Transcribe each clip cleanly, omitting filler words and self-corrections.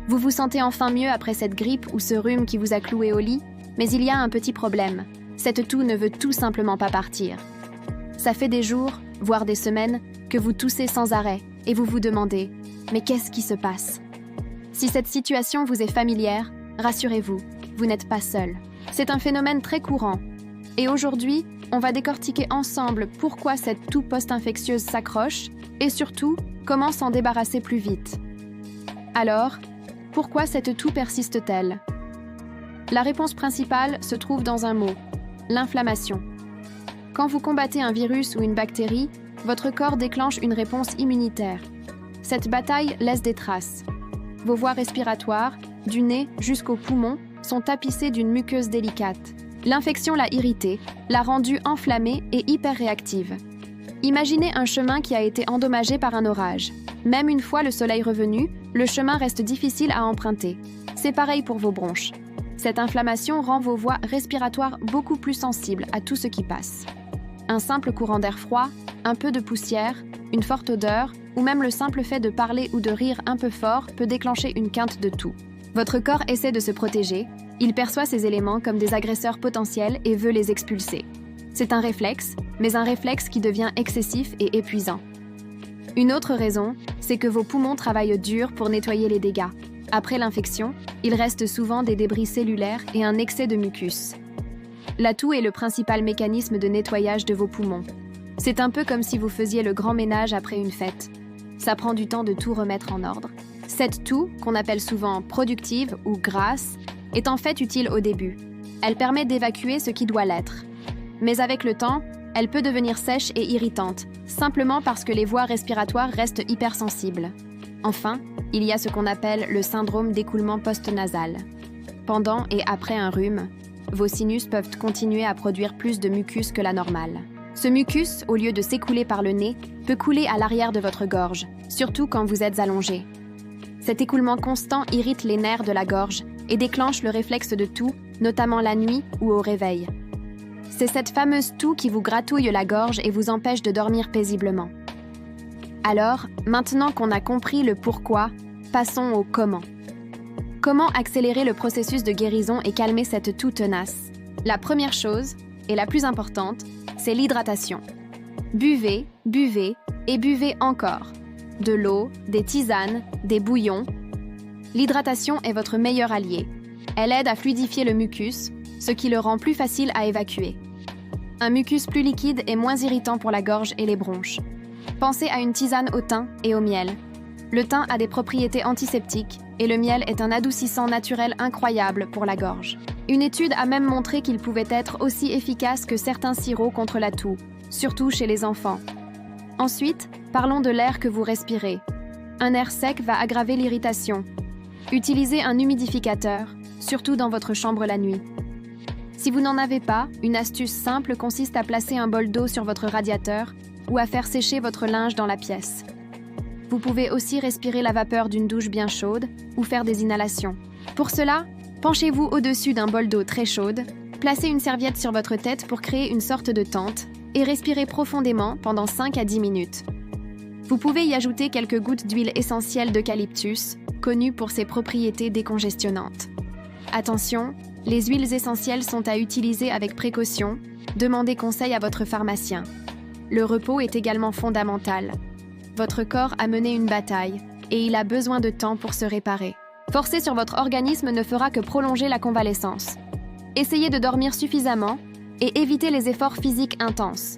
Vous vous sentez enfin mieux après cette grippe ou ce rhume qui vous a cloué au lit, mais il y a un petit problème. Cette toux ne veut tout simplement pas partir. Ça fait des jours, voire des semaines, que vous toussez sans arrêt et vous vous demandez « Mais qu'est-ce qui se passe ?» Si cette situation vous est familière, rassurez-vous, vous n'êtes pas seul. C'est un phénomène très courant. Et aujourd'hui, on va décortiquer ensemble pourquoi cette toux post-infectieuse s'accroche et surtout, comment s'en débarrasser plus vite. Alors, pourquoi cette toux persiste-t-elle ? La réponse principale se trouve dans un mot, l'inflammation. Quand vous combattez un virus ou une bactérie, votre corps déclenche une réponse immunitaire. Cette bataille laisse des traces. Vos voies respiratoires, du nez jusqu'aux poumons, sont tapissées d'une muqueuse délicate. L'infection l'a irritée, l'a rendue enflammée et hyper réactive. Imaginez un chemin qui a été endommagé par un orage. Même une fois le soleil revenu, le chemin reste difficile à emprunter. C'est pareil pour vos bronches. Cette inflammation rend vos voies respiratoires beaucoup plus sensibles à tout ce qui passe. Un simple courant d'air froid, un peu de poussière, une forte odeur, ou même le simple fait de parler ou de rire un peu fort peut déclencher une quinte de toux. Votre corps essaie de se protéger, il perçoit ces éléments comme des agresseurs potentiels et veut les expulser. C'est un réflexe, mais un réflexe qui devient excessif et épuisant. Une autre raison, c'est que vos poumons travaillent dur pour nettoyer les dégâts. Après l'infection, il reste souvent des débris cellulaires et un excès de mucus. La toux est le principal mécanisme de nettoyage de vos poumons. C'est un peu comme si vous faisiez le grand ménage après une fête. Ça prend du temps de tout remettre en ordre. Cette toux, qu'on appelle souvent productive ou grasse, est en fait utile au début. Elle permet d'évacuer ce qui doit l'être. Mais avec le temps, elle peut devenir sèche et irritante, simplement parce que les voies respiratoires restent hypersensibles. Enfin, il y a ce qu'on appelle le syndrome d'écoulement post-nasal. Pendant et après un rhume, vos sinus peuvent continuer à produire plus de mucus que la normale. Ce mucus, au lieu de s'écouler par le nez, peut couler à l'arrière de votre gorge, surtout quand vous êtes allongé. Cet écoulement constant irrite les nerfs de la gorge et déclenche le réflexe de toux, notamment la nuit ou au réveil. C'est cette fameuse toux qui vous gratouille la gorge et vous empêche de dormir paisiblement. Alors, maintenant qu'on a compris le pourquoi, passons au comment. Comment accélérer le processus de guérison et calmer cette toux tenace ? La première chose, et la plus importante, c'est l'hydratation. Buvez, buvez et buvez encore. De l'eau, des tisanes, des bouillons. L'hydratation est votre meilleur allié. Elle aide à fluidifier le mucus, ce qui le rend plus facile à évacuer. Un mucus plus liquide est moins irritant pour la gorge et les bronches. Pensez à une tisane au thym et au miel. Le thym a des propriétés antiseptiques et le miel est un adoucissant naturel incroyable pour la gorge. Une étude a même montré qu'il pouvait être aussi efficace que certains sirops contre la toux, surtout chez les enfants. Ensuite, parlons de l'air que vous respirez. Un air sec va aggraver l'irritation. Utilisez un humidificateur, surtout dans votre chambre la nuit. Si vous n'en avez pas, une astuce simple consiste à placer un bol d'eau sur votre radiateur ou à faire sécher votre linge dans la pièce. Vous pouvez aussi respirer la vapeur d'une douche bien chaude ou faire des inhalations. Pour cela, penchez-vous au-dessus d'un bol d'eau très chaude, placez une serviette sur votre tête pour créer une sorte de tente et respirez profondément pendant 5 à 10 minutes. Vous pouvez y ajouter quelques gouttes d'huile essentielle d'eucalyptus, connue pour ses propriétés décongestionnantes. Attention, les huiles essentielles sont à utiliser avec précaution, demandez conseil à votre pharmacien. Le repos est également fondamental. Votre corps a mené une bataille et il a besoin de temps pour se réparer. Forcer sur votre organisme ne fera que prolonger la convalescence. Essayez de dormir suffisamment et évitez les efforts physiques intenses.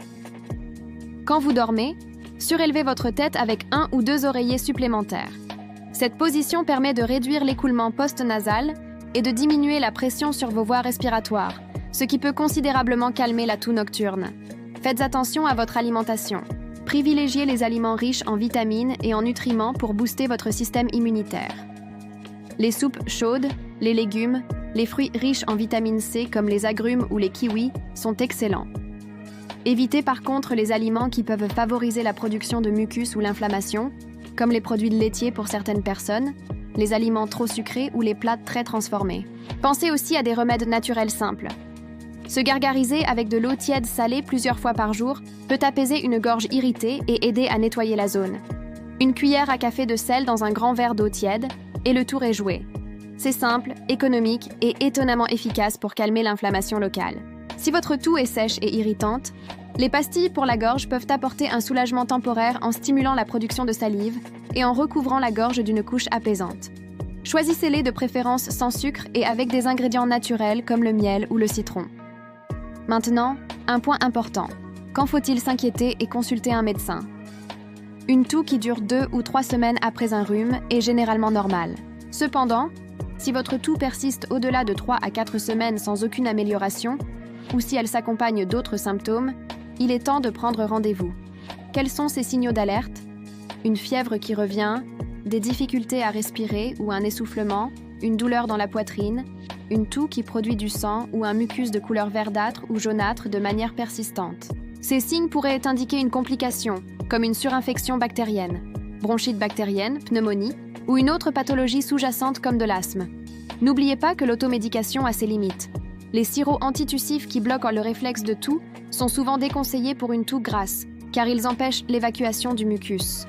Quand vous dormez, surélevez votre tête avec 1 ou 2 oreillers supplémentaires. Cette position permet de réduire l'écoulement post-nasal et de diminuer la pression sur vos voies respiratoires, ce qui peut considérablement calmer la toux nocturne. Faites attention à votre alimentation. Privilégiez les aliments riches en vitamines et en nutriments pour booster votre système immunitaire. Les soupes chaudes, les légumes, les fruits riches en vitamine C comme les agrumes ou les kiwis sont excellents. Évitez par contre les aliments qui peuvent favoriser la production de mucus ou l'inflammation, comme les produits laitiers pour certaines personnes, les aliments trop sucrés ou les plats très transformés. Pensez aussi à des remèdes naturels simples. Se gargariser avec de l'eau tiède salée plusieurs fois par jour peut apaiser une gorge irritée et aider à nettoyer la zone. Une cuillère à café de sel dans un grand verre d'eau tiède, et le tour est joué. C'est simple, économique et étonnamment efficace pour calmer l'inflammation locale. Si votre toux est sèche et irritante, les pastilles pour la gorge peuvent apporter un soulagement temporaire en stimulant la production de salive et en recouvrant la gorge d'une couche apaisante. Choisissez-les de préférence sans sucre et avec des ingrédients naturels comme le miel ou le citron. Maintenant, un point important. Quand faut-il s'inquiéter et consulter un médecin? Une toux qui dure 2 ou 3 semaines après un rhume est généralement normale. Cependant, si votre toux persiste au-delà de 3 à 4 semaines sans aucune amélioration, ou si elle s'accompagne d'autres symptômes, il est temps de prendre rendez-vous. Quels sont ces signaux d'alerte? Une fièvre qui revient, des difficultés à respirer ou un essoufflement, une douleur dans la poitrine, une toux qui produit du sang ou un mucus de couleur verdâtre ou jaunâtre de manière persistante. Ces signes pourraient indiquer une complication, comme une surinfection bactérienne, bronchite bactérienne, pneumonie, ou une autre pathologie sous-jacente comme de l'asthme. N'oubliez pas que l'automédication a ses limites. Les sirops antitussifs qui bloquent le réflexe de toux sont souvent déconseillés pour une toux grasse, car ils empêchent l'évacuation du mucus.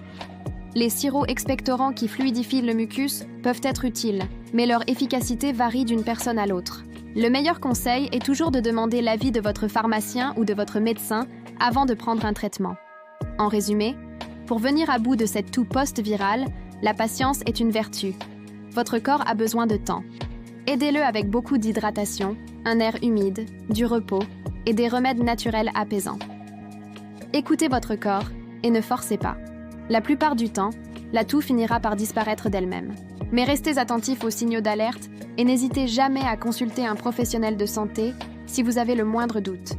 Les sirops expectorants qui fluidifient le mucus peuvent être utiles, mais leur efficacité varie d'une personne à l'autre. Le meilleur conseil est toujours de demander l'avis de votre pharmacien ou de votre médecin avant de prendre un traitement. En résumé, pour venir à bout de cette toux post-virale, la patience est une vertu. Votre corps a besoin de temps. Aidez-le avec beaucoup d'hydratation, un air humide, du repos et des remèdes naturels apaisants. Écoutez votre corps et ne forcez pas. La plupart du temps, la toux finira par disparaître d'elle-même. Mais restez attentif aux signaux d'alerte et n'hésitez jamais à consulter un professionnel de santé si vous avez le moindre doute.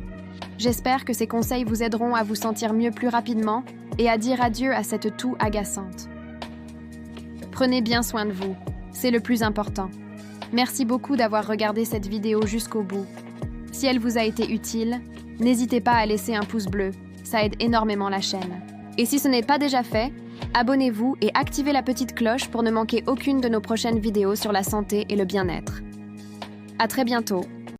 J'espère que ces conseils vous aideront à vous sentir mieux plus rapidement et à dire adieu à cette toux agaçante. Prenez bien soin de vous, c'est le plus important. Merci beaucoup d'avoir regardé cette vidéo jusqu'au bout. Si elle vous a été utile, n'hésitez pas à laisser un pouce bleu, ça aide énormément la chaîne. Et si ce n'est pas déjà fait, abonnez-vous et activez la petite cloche pour ne manquer aucune de nos prochaines vidéos sur la santé et le bien-être. À très bientôt.